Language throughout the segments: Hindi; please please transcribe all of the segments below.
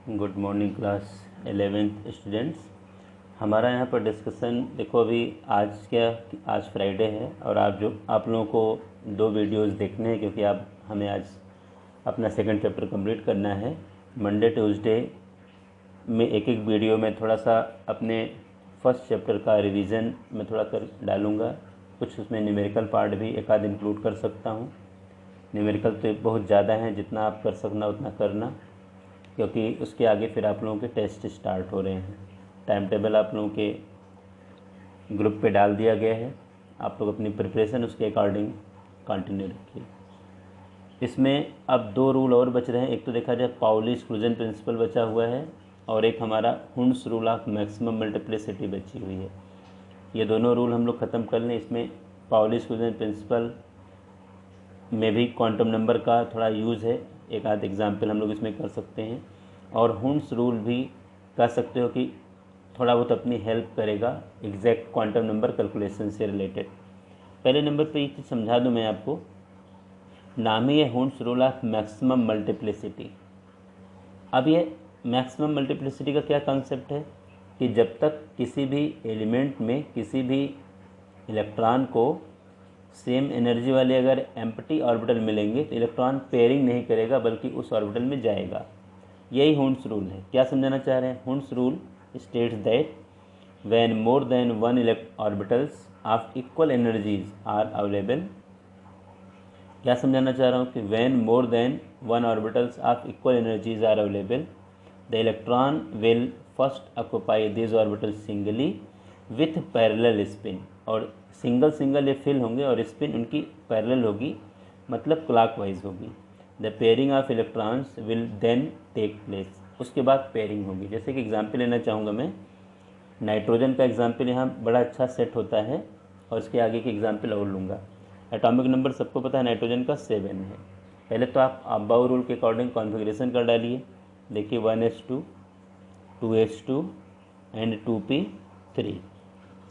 Good morning class 11th students. हमारा यहाँ पर डिस्कशन देखो, अभी आज फ्राइडे है और आप लोगों को 2 वीडियोस देखने हैं क्योंकि हमें आज अपना सेकंड चैप्टर कंप्लीट करना है। मंडे ट्यूसडे में एक वीडियो में थोड़ा सा अपने फर्स्ट चैप्टर का रिवीजन में थोड़ा कर डालूँगा। कुछ उसमें न्यूमेरिकल पार्ट भी एक आध इंक्लूड कर सकता हूँ। न्यूमेरिकल तो बहुत ज़्यादा है, जितना आप कर सकना उतना करना, क्योंकि उसके आगे फिर आप लोगों के टेस्ट स्टार्ट हो रहे हैं। टाइम टेबल आप लोगों के ग्रुप पे डाल दिया गया है, आप लोग अपनी प्रिपरेशन उसके अकॉर्डिंग कंटिन्यू रखिए। इसमें अब 2 रूल और बच रहे हैं। एक तो देखा जाए पाउली एक्सक्लूजन प्रिंसिपल बचा हुआ है और एक हमारा Hund's rule of maximum multiplicity बची हुई है। ये दोनों रूल हम लोग ख़त्म कर लें। इसमें पाउली एक्सक्लूजन प्रिंसिपल में भी क्वांटम नंबर का थोड़ा यूज़ है, एक आध एग्जाम्पल हम लोग इसमें कर सकते हैं। और हुंड्स रूल भी कह सकते हो कि थोड़ा बहुत अपनी हेल्प करेगा एग्जैक्ट क्वांटम नंबर कैलकुलेशन से रिलेटेड। पहले नंबर पे ये चीज़ समझा दूँ मैं आपको। नाम ही है Hund's rule of maximum multiplicity. अब ये मैक्सिमम मल्टीप्लिसिटी का क्या कॉन्सेप्ट है कि जब तक किसी भी एलिमेंट में किसी भी इलेक्ट्रॉन को सेम एनर्जी वाले अगर एम्प्टी ऑर्बिटल मिलेंगे तो इलेक्ट्रॉन पेयरिंग नहीं करेगा बल्कि उस ऑर्बिटल में जाएगा। यही हुंड्स रूल है। क्या समझाना चाह रहे हैं? Hund's rule states that when more than one orbitals of equal energies are available. क्या समझाना चाह रहा हूँ कि when more than one orbitals of equal energies are available the electron will first occupy this orbital singly with parallel spin. और सिंगल सिंगल ये फिल होंगे और स्पिन उनकी पैरेलल होगी, मतलब क्लॉकवाइज होगी। The pairing of electrons will then take place. उसके बाद पेयरिंग होगी। जैसे कि एग्जांपल लेना चाहूँगा मैं, नाइट्रोजन का एग्जांपल यहाँ बड़ा अच्छा सेट होता है और इसके आगे की एग्जांपल और लूँगा। एटॉमिक नंबर सबको पता है नाइट्रोजन का 7 है। पहले तो आप अबाउ रूल के अकॉर्डिंग कॉन्फ़िगरेशन कर डालिए। देखिए 1s2 2s2 and 2p3।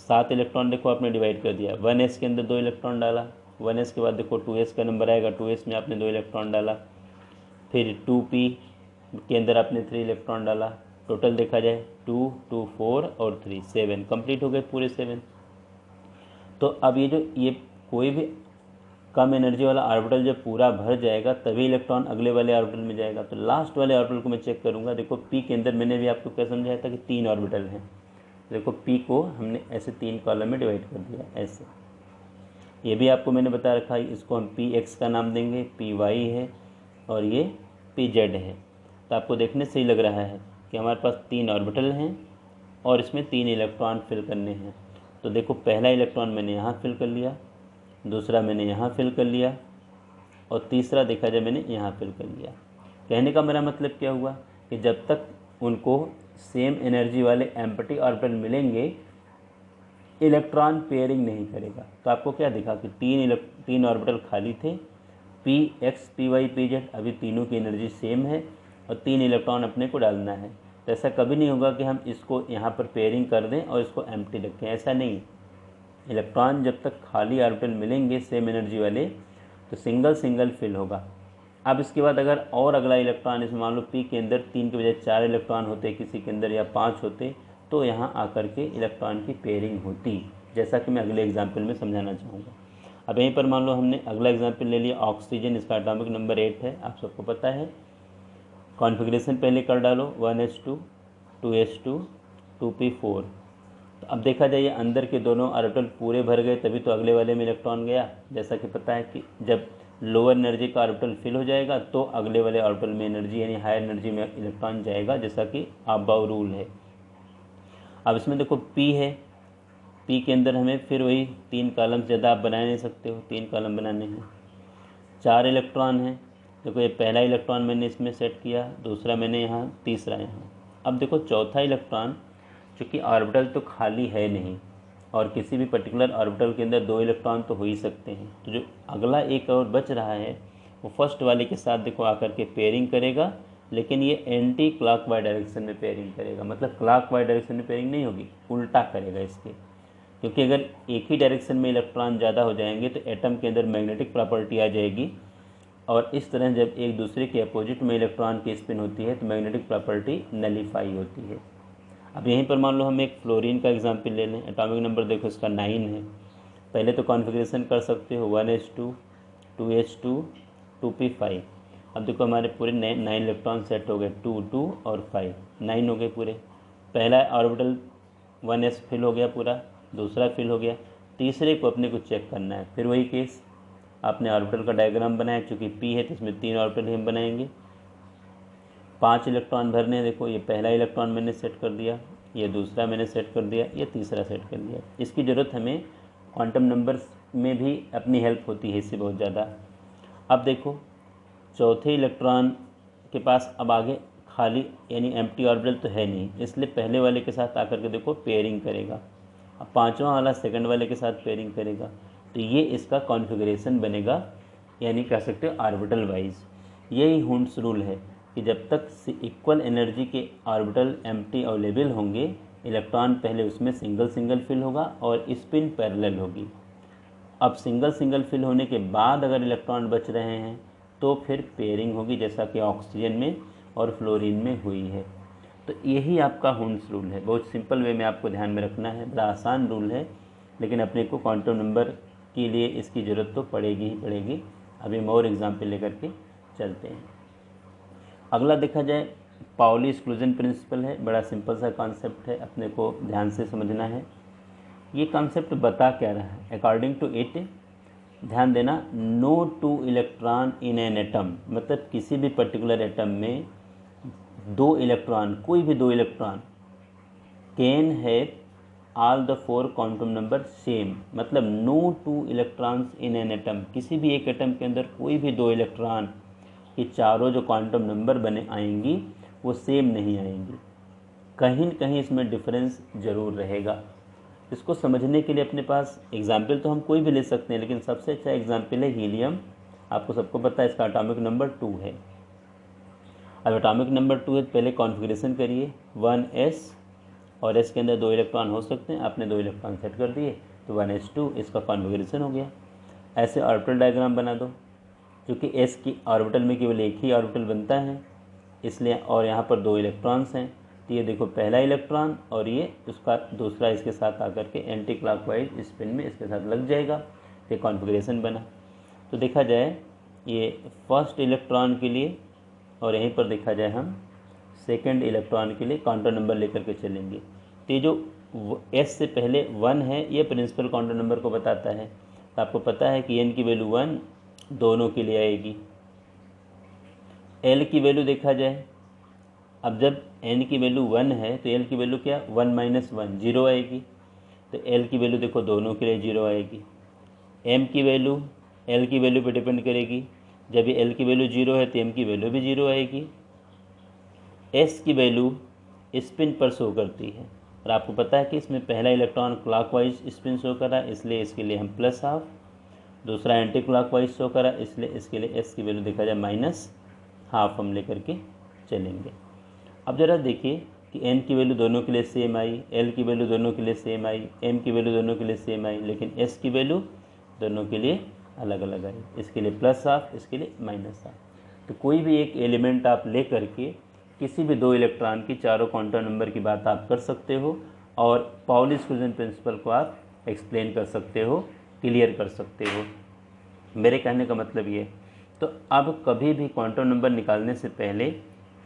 7 electron देखो आपने डिवाइड कर दिया। 1s के अंदर 2 इलेक्ट्रॉन डाला। 1s के बाद देखो 2s का नंबर आएगा, 2s में आपने 2 इलेक्ट्रॉन डाला। फिर 2p के अंदर आपने 3 इलेक्ट्रॉन डाला। टोटल देखा जाए 2 2 4 और 3 7 कंप्लीट हो गए पूरे 7। तो अब ये कोई भी कम एनर्जी वाला ऑर्बिटल जब पूरा भर जाएगा तभी इलेक्ट्रॉन अगले वाले ऑर्बिटल में जाएगा। तो लास्ट वाले ऑर्बिटल को मैं चेक करूँगा। देखो पी के अंदर मैंने भी आपको क्या समझाया था कि 3 ऑर्बिटल हैं। देखो पी को हमने ऐसे 3 कॉलम में डिवाइड कर दिया ऐसे। ये भी आपको मैंने बता रखा है, इसको हम पी एक्स का नाम देंगे, पी वाई है और ये पी जेड है। तो आपको देखने से ही लग रहा है कि हमारे पास 3 ऑर्बिटल हैं और इसमें 3 इलेक्ट्रॉन फिल करने हैं। तो देखो पहला इलेक्ट्रॉन मैंने यहाँ फिल कर लिया, दूसरा मैंने यहाँ फिल कर लिया और तीसरा देखा जाए मैंने यहाँ फिल कर लिया। कहने का मेरा मतलब क्या हुआ कि जब तक उनको सेम एनर्जी वाले एम्प्टी ऑर्बिटल मिलेंगे इलेक्ट्रॉन पेयरिंग नहीं करेगा। तो आपको क्या दिखा कि 3 ऑर्बिटल खाली थे, p x p y p z, अभी तीनों की एनर्जी सेम है और 3 इलेक्ट्रॉन अपने को डालना है। तो ऐसा कभी नहीं होगा कि हम इसको यहाँ पर पेयरिंग कर दें और इसको एम्प्टी रखें, ऐसा नहीं। इलेक्ट्रॉन जब तक खाली ऑर्बिटल मिलेंगे सेम एनर्जी वाले तो सिंगल सिंगल फिल होगा। अब इसके बाद अगर और अगला इलेक्ट्रॉन, इसमें मान लो पी के अंदर 3 के बजाय 4 इलेक्ट्रॉन होते किसी के अंदर या 5 होते तो यहाँ आकर के इलेक्ट्रॉन की पेयरिंग होती, जैसा कि मैं अगले एग्जाम्पल में समझाना चाहूँगा। अब यहीं पर मान लो हमने अगला एग्जाम्पल ले लिया ऑक्सीजन, इसका एटॉमिक नंबर 8 है, आप सबको पता है। कॉन्फ़िगरेशन पहले कर डालो 1s2 2s2 2p4। तो अब देखा जाए अंदर के दोनों ऑर्बिटल पूरे भर गए तभी तो अगले वाले में इलेक्ट्रॉन गया। जैसा कि पता है कि जब लोअर एनर्जी का ऑर्बिटल फिल हो जाएगा तो अगले वाले ऑर्बिटल में एनर्जी यानी हायर एनर्जी में इलेक्ट्रॉन जाएगा, जैसा कि अबाउ रूल है। अब इसमें देखो पी है, पी के अंदर हमें फिर वही 3 कॉलम ज़्यादा आप बना नहीं सकते हो, 3 कॉलम बनाने हैं। 4 इलेक्ट्रॉन हैं। देखो ये पहला इलेक्ट्रॉन मैंने इसमें सेट किया, दूसरा मैंने यहाँ, तीसरा यहाँ। अब देखो चौथा इलेक्ट्रॉन, चूँकि ऑर्बिटल तो खाली है नहीं और किसी भी पर्टिकुलर ऑर्बिटल के अंदर 2 इलेक्ट्रॉन तो हो ही सकते हैं, तो जो अगला एक और बच रहा है वो फर्स्ट वाले के साथ देखो आकर के पेयरिंग करेगा, लेकिन ये एंटी क्लॉकवाइज डायरेक्शन में पेयरिंग करेगा। मतलब क्लॉकवाइज डायरेक्शन में पेयरिंग नहीं होगी, उल्टा करेगा इसके। क्योंकि अगर एक ही डायरेक्शन में इलेक्ट्रॉन ज़्यादा हो जाएंगे तो एटम के अंदर मैग्नेटिक प्रॉपर्टी आ जाएगी और इस तरह जब एक दूसरे के अपोजिट में इलेक्ट्रॉन की स्पिन होती है तो मैग्नेटिक प्रॉपर्टी नलीफाई होती है। अब यहीं पर मान लो हम एक फ्लोरीन का एग्जाम्पल ले लें। एटॉमिक नंबर देखो इसका 9 है। पहले तो कॉन्फ़िगरेशन कर सकते हो 1s2 2h2 2p5। अब देखो हमारे पूरे 9 इलेक्ट्रॉन सेट हो गए, 2 2 और 5, 9 हो गए पूरे। पहला ऑर्बिटल 1s फिल हो गया पूरा, दूसरा फिल हो गया, तीसरे को अपने को चेक करना है। फिर वही केस, आपने ऑर्बिटल का डायग्राम बनाया, चूँकि p है तो इसमें 3 ऑर्बिटल हम बनाएंगे। 5 इलेक्ट्रॉन भरने हैं। देखो ये पहला इलेक्ट्रॉन मैंने सेट कर दिया, ये दूसरा मैंने सेट कर दिया, ये तीसरा सेट कर दिया। इसकी ज़रूरत हमें क्वांटम नंबर्स में भी अपनी हेल्प होती है इससे बहुत ज़्यादा। अब देखो चौथे इलेक्ट्रॉन के पास अब आगे खाली यानी एम्प्टी ऑर्बिटल तो है नहीं, इसलिए पहले वाले के साथ आकर के देखो पेयरिंग करेगा। अब पांचवा वाला सेकंड वाले के साथ पेयरिंग करेगा, तो ये इसका कॉन्फ़िगरेशन बनेगा, यानी कह सकते हो ऑर्बिटल वाइज। यही हुंड्स रूल है कि जब तक इक्वल एनर्जी के ऑर्बिटल एम्प्टी अवेलेबल होंगे, इलेक्ट्रॉन पहले उसमें सिंगल सिंगल फिल होगा और स्पिन पैरेलल होगी। अब सिंगल सिंगल फिल होने के बाद अगर इलेक्ट्रॉन बच रहे हैं तो फिर पेयरिंग होगी, जैसा कि ऑक्सीजन में और फ्लोरीन में हुई है। तो यही आपका हुंड्स रूल है। बहुत सिंपल वे में आपको ध्यान में रखना है, बड़ा आसान रूल है, लेकिन अपने को क्वांटम नंबर के लिए इसकी ज़रूरत तो पड़ेगी ही पड़ेगी। अभी हम और एग्जाम्पल लेकर के चलते हैं। अगला देखा जाए पाउली एक्सक्लूजन प्रिंसिपल है। बड़ा सिंपल सा कॉन्सेप्ट है, अपने को ध्यान से समझना है। ये कॉन्सेप्ट बता क्या रहा है? अकॉर्डिंग टू इट, ध्यान देना, no 2 electron in an atom, मतलब किसी भी पर्टिकुलर एटम में 2 इलेक्ट्रॉन, कोई भी 2 electron can have all the 4 quantum number same, मतलब no 2 electrons in an atom, किसी भी एक एटम के अंदर कोई भी 2 इलेक्ट्रॉन की चारों जो क्वांटम नंबर बने आएंगी वो सेम नहीं आएंगी, कहीं न कहीं इसमें डिफरेंस ज़रूर रहेगा। इसको समझने के लिए अपने पास एग्जाम्पल तो हम कोई भी ले सकते हैं, लेकिन सबसे अच्छा एग्जाम्पल है हीलियम। आपको सबको पता है इसका एटॉमिक नंबर 2 है। अब एटॉमिक नंबर 2 है, पहले कॉन्फ़िगरेशन करिए 1s, और s के अंदर 2 इलेक्ट्रॉन हो सकते हैं, आपने 2 इलेक्ट्रॉन सेट कर दिए तो 1s2 इसका कॉन्फ़िगरेशन हो गया। ऐसे ऑर्बिटल डायग्राम बना दो, क्योंकि s की ऑर्बिटल में केवल एक ही ऑर्बिटल बनता है इसलिए, और यहाँ पर 2 इलेक्ट्रॉन्स हैं, तो ये देखो पहला इलेक्ट्रॉन और ये उसका दूसरा इसके साथ आकर के एंटी क्लॉकवाइज स्पिन में इसके साथ लग जाएगा, ये कॉन्फ़िगरेशन बना। तो देखा जाए ये फर्स्ट इलेक्ट्रॉन के लिए, और यहीं पर देखा जाए हम सेकंड इलेक्ट्रॉन के लिए क्वांटम नंबर लेकर के चलेंगे। तो ये जो s से पहले 1 है ये प्रिंसिपल क्वांटम नंबर को बताता है। तो आपको पता है कि n की वैल्यू 1 दोनों के लिए आएगी। l की वैल्यू देखा जाए, अब जब n की वैल्यू 1 है तो l की वैल्यू क्या, 1 - 1 0 आएगी। तो l की वैल्यू देखो दोनों के लिए 0 आएगी। m की वैल्यू l की वैल्यू पे डिपेंड करेगी, जब ये l की वैल्यू 0 है तो m की वैल्यू भी 0 आएगी। s की वैल्यू स्पिन पर शो करती है, और आपको पता है कि इसमें पहला इलेक्ट्रॉन क्लॉकवाइज स्पिन शो कर रहा है, इसलिए इसके लिए हम +12, दूसरा एंटी क्लॉकवाइज शो कर रहा है, इसलिए इसके लिए s की वैल्यू देखा जाए -12 हम लेकर के चलेंगे। अब ज़रा देखिए कि n की वैल्यू दोनों के लिए सेम आई, l की वैल्यू दोनों के लिए सेम आई, m की वैल्यू दोनों के लिए सेम आई, लेकिन s की वैल्यू दोनों के लिए अलग अलग आई, इसके लिए +12, इसके लिए -12। तो कोई भी एक एलिमेंट आप ले करके किसी भी 2 इलेक्ट्रॉन की चारों क्वांटम नंबर की बात आप कर सकते हो, और पाउली एक्सक्लूजन प्रिंसिपल को आप एक्सप्लेन कर सकते हो, क्लियर कर सकते हो। मेरे कहने का मतलब ये। तो अब कभी भी क्वांटम नंबर निकालने से पहले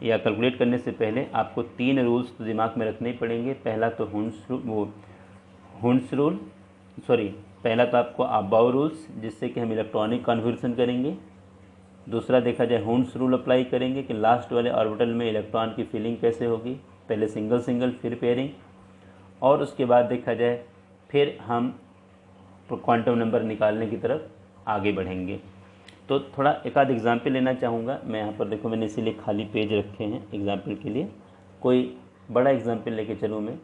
या कैलकुलेट करने से पहले आपको 3 रूल्स तो दिमाग में रखने ही पड़ेंगे। पहला तो पहला तो आपको अबाउ रूल्स, जिससे कि हम इलेक्ट्रॉनिक कन्वर्जन करेंगे। दूसरा देखा जाए हुंड्स रूल अप्लाई करेंगे कि लास्ट वाले ऑर्बिटल में इलेक्ट्रॉन की फिलिंग कैसे होगी, पहले सिंगल सिंगल फिर पेयरिंग, और उसके बाद देखा जाए फिर हम क्वांटम नंबर निकालने की तरफ आगे बढ़ेंगे। तो थोड़ा एक आध एग्जाम्पल लेना चाहूँगा मैं यहाँ पर। देखो मैंने इसीलिए खाली पेज रखे हैं एग्जाम्पल के लिए। कोई बड़ा एग्जाम्पल लेके चलूँ मैं,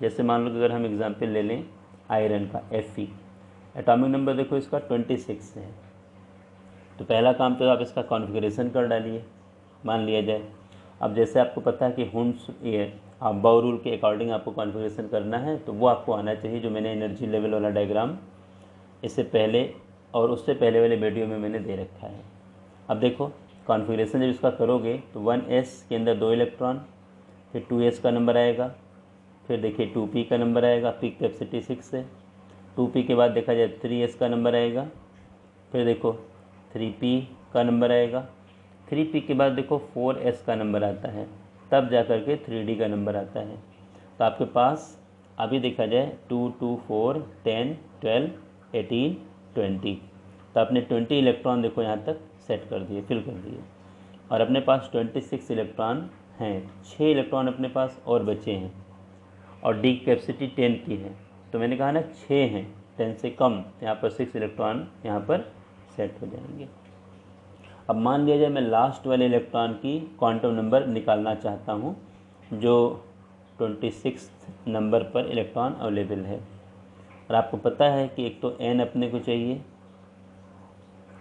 जैसे मान लो कि अगर हम एग्जाम्पल ले लें आयरन का Fe, एटॉमिक नंबर देखो इसका 26 है। तो पहला काम तो आप इसका कॉन्फ़िगरेशन कर डालिए, मान लिया जाए। अब जैसे आपको पता है कि हुंड्स ये अबाउ रूल के अकॉर्डिंग आपको कॉन्फ़िगरेशन करना है, तो वो आपको आना चाहिए, जो मैंने एनर्जी लेवल वाला डायग्राम इससे पहले और उससे पहले वाले वीडियो में मैंने दे रखा है। अब देखो कॉन्फ़िगरेशन जब इसका करोगे तो 1s के अंदर 2 इलेक्ट्रॉन, फिर 2s का नंबर आएगा, फिर देखिए 2p का नंबर आएगा, पीक कैपेसिटी 6 है। 2p के बाद देखा जाए 3s का नंबर आएगा, फिर देखो 3p का नंबर आएगा, 3p के बाद देखो 4s का नंबर आता है, तब जा कर के 3d का नंबर आता है। तो आपके पास अभी देखा जाए 2, 2, 4, 10, 12, 18, 20, तो आपने 20 इलेक्ट्रॉन देखो यहाँ तक सेट कर दिए, फिल कर दिए, और अपने पास 26 इलेक्ट्रॉन हैं, 6 इलेक्ट्रॉन अपने पास और बचे हैं, और डी कैपेसिटी 10 की है। तो मैंने कहा ना 6 हैं, 10 से कम, यहाँ पर 6 इलेक्ट्रॉन यहाँ पर सेट हो जाएंगे। अब मान लिया जाए मैं लास्ट वाले इलेक्ट्रॉन की क्वांटम नंबर निकालना चाहता हूँ जो 26 नंबर पर इलेक्ट्रॉन अवेलेबल है, और आपको पता है कि एक तो n अपने को चाहिए,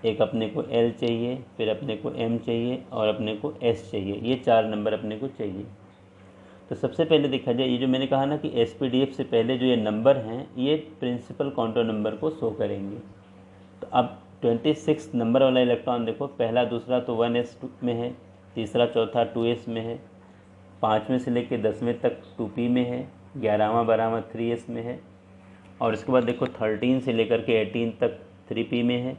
एक अपने को l चाहिए, फिर अपने को m चाहिए और अपने को s चाहिए, ये 4 नंबर अपने को चाहिए। तो सबसे पहले देखा जाए ये जो मैंने कहा ना कि SPDF से पहले जो ये नंबर हैं ये प्रिंसिपल क्वांटम नंबर को शो करेंगे। तो अब 26 नंबर वाला इलेक्ट्रॉन देखो, पहला दूसरा तो 1s में है, तीसरा चौथा 2s में है, 5वें से लेकर 10वें तक 2p में है, 11वां 12वां 3s में है, और इसके बाद देखो 13 से लेकर के 18 तक 3p में है,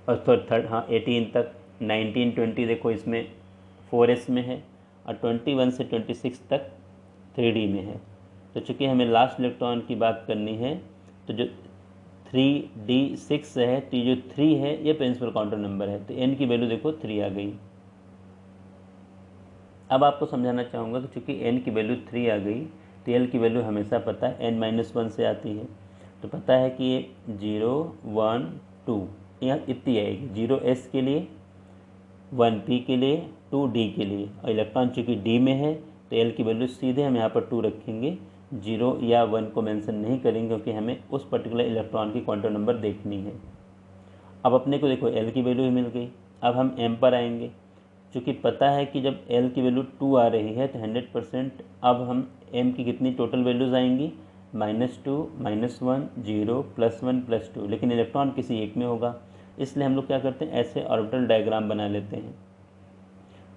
और 18 तक 19 20 देखो इसमें 4s में है, और 21 से 26 तक 3d में है। तो चूँकि हमें लास्ट इलेक्ट्रॉन की बात करनी है तो जो 3d6 है, तो जो 3 है ये प्रिंसिपल क्वांटम नंबर है, तो n की वैल्यू देखो 3 आ गई। अब आपको समझाना चाहूँगा कि चूँकि n की वैल्यू 3 आ गई तो l की वैल्यू हमेशा पता है n-1 से आती है, तो पता है कि ये 0 1 2 यहाँ इतनी आएगी, 0s के लिए, 1p के लिए, 2d के लिए, और इलेक्ट्रॉन चूँकि d में है तो l की वैल्यू सीधे हम यहाँ पर 2 रखेंगे, 0 या 1 को मेंशन नहीं करेंगे क्योंकि हमें उस पर्टिकुलर इलेक्ट्रॉन की क्वांटम नंबर देखनी है। अब अपने को देखो l की वैल्यू ही मिल गई। अब हम m पर आएंगे, चूँकि पता है कि जब l की वैल्यू 2 आ रही है तो 100% अब हम m की कितनी टोटल वैल्यूज़ आएंगी, -2, -1, 0, +1, +2, लेकिन इलेक्ट्रॉन किसी एक में होगा, इसलिए हम लोग क्या करते हैं ऐसे ऑर्बिटल डायग्राम बना लेते हैं।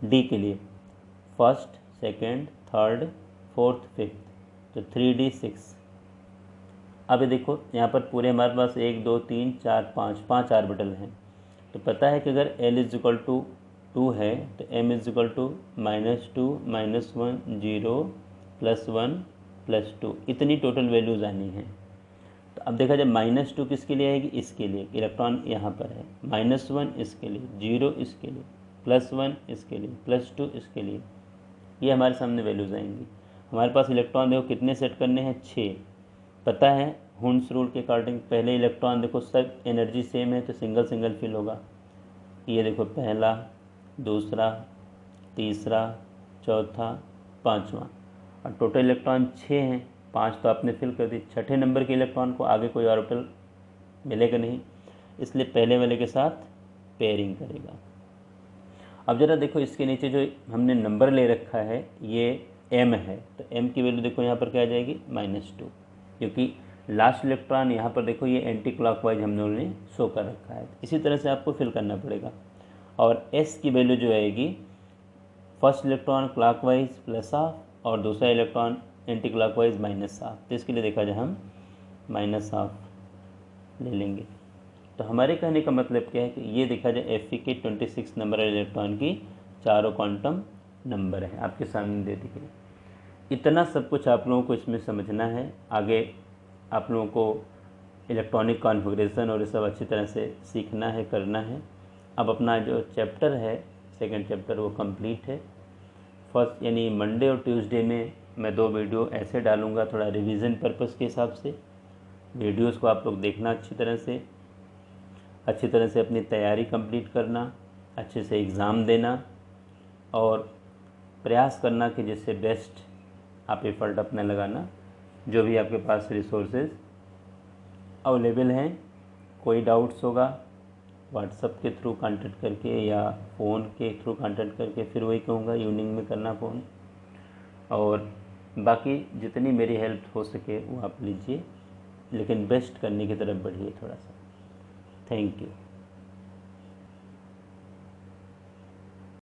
d के लिए first, second, third, fourth, fifth, तो 3d6। अब ये देखो यहाँ पर पूरे हमारे पास 1 2 3 4 5 ऑर्बिटल हैं, तो पता है कि अगर l = 2 है तो m = -2, -1, 0, +1, +2, इतनी टोटल वैल्यूज़ आनी है। तो अब देखा जाए -2 किसके लिए आएगी, इसके लिए, इलेक्ट्रॉन यहाँ पर है, -1 इसके लिए, 0 इसके लिए, +1 इसके लिए, +2 इसके लिए, ये हमारे सामने वैल्यूज़ आएंगी। हमारे पास इलेक्ट्रॉन देखो कितने सेट करने हैं, 6। पता है हुन्स रूल के अकॉर्डिंग पहले इलेक्ट्रॉन देखो सब एनर्जी सेम है तो सिंगल सिंगल फिल होगा। ये देखो पहला, दूसरा, तीसरा, चौथा, पाँचवा, और टोटल इलेक्ट्रॉन 6 हैं, 5 तो आपने फिल कर दी। छठे नंबर के इलेक्ट्रॉन को आगे कोई ऑर्बिटल मिलेगा नहीं, इसलिए पहले वाले के साथ पेयरिंग करेगा। अब ज़रा देखो इसके नीचे जो हमने नंबर ले रखा है ये m है, तो m की वैल्यू देखो यहाँ पर क्या आ जाएगी, -2, क्योंकि लास्ट इलेक्ट्रॉन यहाँ पर देखो ये एंटी क्लॉकवाइज हम लोगों ने शो कर रखा है। इसी तरह से आपको फिल करना पड़ेगा। और s की वैल्यू जो आएगी, फर्स्ट इलेक्ट्रॉन क्लॉकवाइज +½ और दूसरा इलेक्ट्रॉन एंटी क्लॉकवाइज -½ तो इसके लिए देखा जाए हम -½ ले लेंगे। तो हमारे कहने का मतलब क्या है कि ये देखा जाए Fe के 26 नंबर इलेक्ट्रॉन की चारों क्वांटम नंबर है, आपके सामने दे दी गई। इतना सब कुछ आप लोगों को इसमें समझना है। आगे आप लोगों को इलेक्ट्रॉनिक कॉन्फ़िगरेशन और ये सब अच्छी तरह से सीखना है, करना है। अब अपना जो चैप्टर है, सेकंड चैप्टर, वो कंप्लीट है। फर्स्ट यानी मंडे और ट्यूसडे में मैं 2 वीडियो ऐसे डालूँगा, थोड़ा रिवीजन पर्पज़ के हिसाब से। वीडियोज़ को आप लोग देखना अच्छी तरह से अपनी तैयारी कंप्लीट करना, अच्छे से एग्ज़ाम देना और प्रयास करना कि जिससे बेस्ट आप एफर्ट अपना लगाना। जो भी आपके पास रिसोर्सेज अवेलेबल हैं, कोई डाउट्स होगा व्हाट्सएप के थ्रू कांटेक्ट करके या फ़ोन के थ्रू कांटेक्ट करके, फिर वही कहूँगा इवनिंग में करना फ़ोन, और बाकी जितनी मेरी हेल्प हो सके वो आप लीजिए, लेकिन बेस्ट करने की तरफ बढ़िए थोड़ा सा। Thank you.